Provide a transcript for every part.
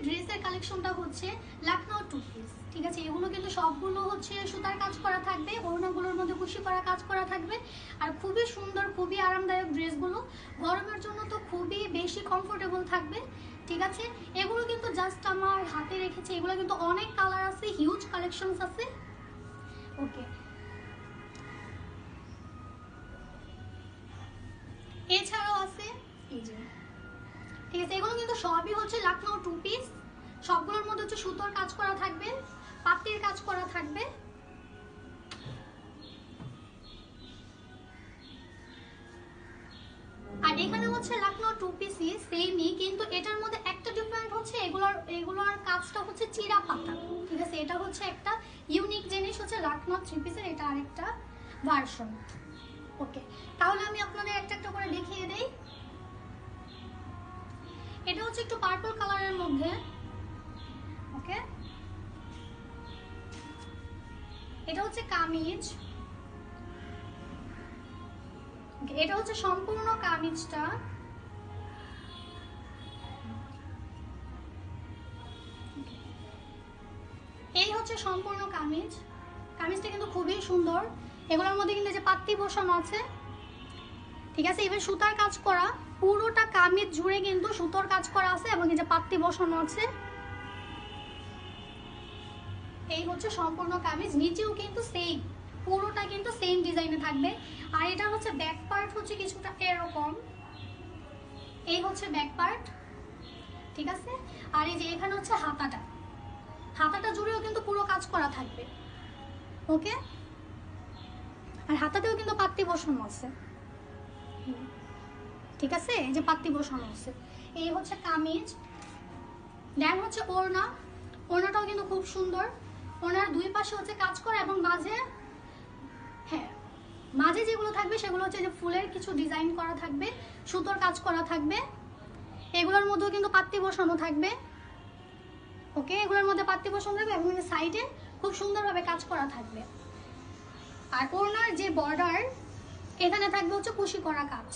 ড্রেসের কালেকশনটা হচ্ছে লখনউ টু পিস, ঠিক আছে। এগুলো কিন্তু সবগুলো হচ্ছে সুতার কাজ করা থাকবে, ওড়নাগুলোর মধ্যে কুশি করা কাজ করা থাকবে, আর খুবই সুন্দর খুবই আরামদায়ক ড্রেসগুলো। গরমের জন্য তো খুবই বেশি কমফোর্টেবল থাকবে, ঠিক আছে। এগুলো কিন্তু জাস্ট আমার হাতে রেখেছি, এগুলো কিন্তু অনেক কালার আছে, হিউজ কালেকশনস আছে। ওকে, এছাড়াও আছে এই যে, ঠিক আছে। এগুলো কিন্তু সবই হচ্ছে লখনউ টু পিস, সবগুলোর মধ্যে হচ্ছে সুতোর কাজ করা থাকবে, পাতির কাজ করা থাকবে। আর এখানে হচ্ছে লখনউ টু পিসই সেমই, কিন্তু এটার মধ্যে একটা ডিফারেন্ট হচ্ছে এগুলোর কাজটা হচ্ছে চিরা পাতা, ঠিক আছে। এটা হচ্ছে একটা ইউনিক জিনিস, হচ্ছে লখনউ থ্রি পিসের এটা আরেকটা ভার্সন। ওকে, তাহলে আমি আপনাদের একটা একটা করে দেখিয়ে দেই। এটা হচ্ছে একটু পার্পল কালারের মধ্যে, ওকে। এটা হচ্ছে কামিজ, এটা হচ্ছে সম্পূর্ণ কামিজটা। এই হচ্ছে সম্পূর্ণ কামিজ, কামিজটা কিন্তু খুবই সুন্দর। এগুলোর মধ্যে কিন্তু যে পাত্তি বসানো আছে, ঠিক আছে। এবার সুতার কাজ করা, পুরোটা কামিজ জুড়ে কিন্তু সুতোর কাজ করা আছে এবং এই যে পাত্তি বসানো আছে। এই হচ্ছে সম্পূর্ণ কামিজ, নিচেও কিন্তু সেম, পুরোটা কিন্তু সেম ডিজাইনে থাকবে। আর এটা হচ্ছে ব্যাক পার্ট, হচ্ছে কিছুটা এরকম, এই হচ্ছে ব্যাক পার্ট, ঠিক আছে। আর এই যে এখানে হচ্ছে হাতাটা, হাতাটা জুড়েও কিন্তু পুরো কাজ করা থাকবে, ওকে। আর হাতাতেও কিন্তু পাত্তি বসানো আছে, ঠিক আছে। এই যে পাত্তি বসানো আছে। এই হচ্ছে কামিজ, দেন হচ্ছে ওড়না, ওড়নাটাও কিন্তু খুব সুন্দর। ওড়নার দুই পাশে হচ্ছে কাজ করা এবং মাঝে, হ্যাঁ, মাঝে যেগুলো থাকবে সেগুলো হচ্ছে যে ফুলের কিছু ডিজাইন করা থাকবে, সুতোর কাজ করা থাকবে। এগুলোর মধ্যেও কিন্তু পাত্তি বসানো থাকবে, ওকে। এগুলোর মধ্যে পাত্তি বসানো থাকবে এবং সাইডে খুব সুন্দরভাবে কাজ করা থাকবে। আর ওড়নার যে বর্ডার, এখানে থাকবে হচ্ছে কুশি করা কাজ,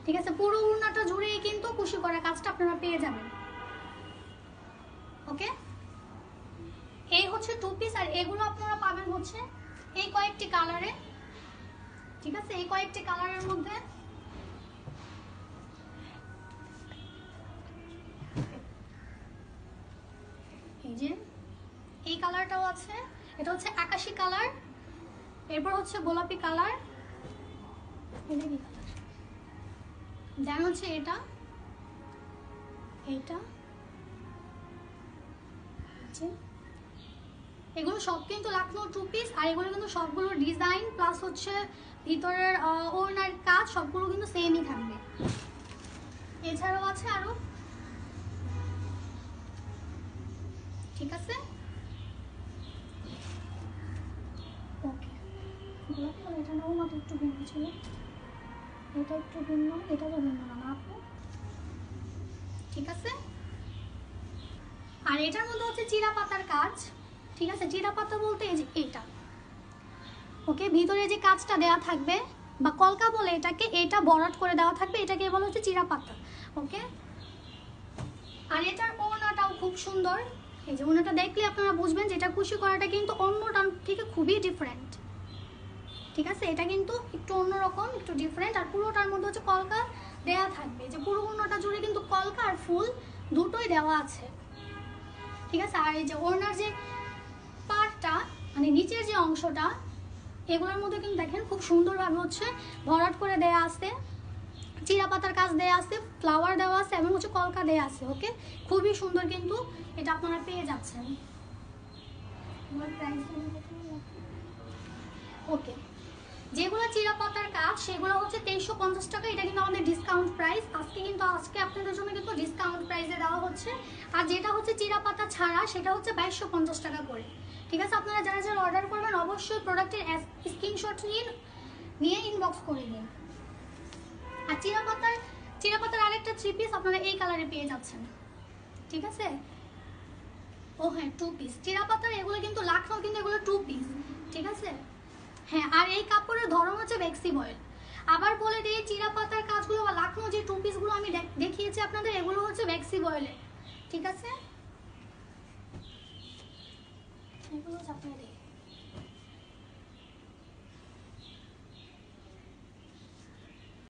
ঠিক আছে। পুরো ওড়নাটা জুড়েই কিন্তু কুশি করা কাজটা আপনারা পেয়ে যাবেন, ওকে। এই হচ্ছে টু পিস, আর এগুলো আপনারা পাবেন হচ্ছে এই কয়েকটি কালারে, ঠিক আছে। এই কয়েকটি কালারের মধ্যে এই যে এই কালারটাও আছে, এটা হচ্ছে আকাশী কালার, এরপর হচ্ছে গোলাপি কালার, দেন হচ্ছে এটা, এইটা, এগুলো সব কিন্তু লখনউ টু পিস। আর এগুলো কিন্তু সবগুলো ডিজাইন প্লাস হচ্ছে ভিতরের ওড়নার কাজ সবগুলো কিন্তু সেমই থাকবে। এছাড়াও আছে আরো, ঠিক আছে। ওকে, এটা না, ওনাটা একটু ভিন্ন ছিল, এটা একটু ভিন্ন, এটা তো ভিন্ন না আপু, ঠিক আছে। আর এটার মধ্যে হচ্ছে চিরা পাতার কাজ, ঠিক আছে। চিরা পাতা বলতে এই যে এটা, ওকে। ভিতরে যে কাজটা দেওয়া থাকবে বা কলকা বলে এটাকে, এটা বরাট করে দেওয়া থাকবে, এটাকে বলা হচ্ছে চিরা পাতা, ওকে। আর এটার ওড়নাটাও খুব সুন্দর, এই যে ওড়নাটা দেখলে আপনারা বুঝবেন যে এটা কুশি করাটা কিন্তু অন্যটার থেকে খুবই ডিফারেন্ট, ঠিক আছে। এটা কিন্তু একটু অন্যরকম, একটু ডিফারেন্ট। আর পুরোটার মধ্যে হচ্ছে কলকা দেওয়া থাকবে, যে পুরো ওড়নাটা জুড়ে কিন্তু কলকা আর ফুল দুটোই দেওয়া আছে, ঠিক আছে। আর এই যে ওড়নার যে পার্টটা, মানে নিচের যে অংশটা, এগুলোর মধ্যে কিন্তু দেখেন খুব সুন্দরভাবে হচ্ছে ভরাট করে দেয়া আছে, চিরা পাতার কাজ দেয়া আছে, ফ্লাওয়ার দেওয়া আছে এবং হচ্ছে কলকা দেয়া আছে, ওকে। খুবই সুন্দর কিন্তু এটা আপনারা পেয়ে যাচ্ছেন, ওকে। যেগুলো চিরা পাতার কাজ সেগুলো হচ্ছে 2350 টাকা, এটা কিন্তু আমাদের ডিসকাউন্ট প্রাইস। আজকে আপনাদের জন্য কিন্তু ডিসকাউন্ট প্রাইসে দেওয়া হচ্ছে। আর যেটা হচ্ছে চিরা পাতা ছাড়া সেটা হচ্ছে 2250 টাকা করে, ঠিক আছে। আপনারা যারা যারা অর্ডার করবেন অবশ্যই প্রোডাক্টের স্ক্রিনশট নিয়ে ইনবক্স করে দিন। আর চিরা পাতার আরেকটা থ্রি পিস আপনারা এই কালারে পেয়ে যাচ্ছেন, ঠিক আছে। ও হ্যাঁ, টু পিস চিরা পাতার, এগুলো কিন্তু লখনউ, কিন্তু এগুলো টু পিস, ঠিক আছে। হ্যাঁ, আর এই কাপড়ের ধরন হচ্ছে ভেক্সি বয়েল। আবার বলে দিই, চিরা পাতার কাজগুলো বা লখনউ যে টু পিসগুলো আমি দেখিয়েছি আপনাদের, এগুলো হচ্ছে ভেক্সি বয়েলের, ঠিক আছে, এগুলো চাপিয়ে দিই।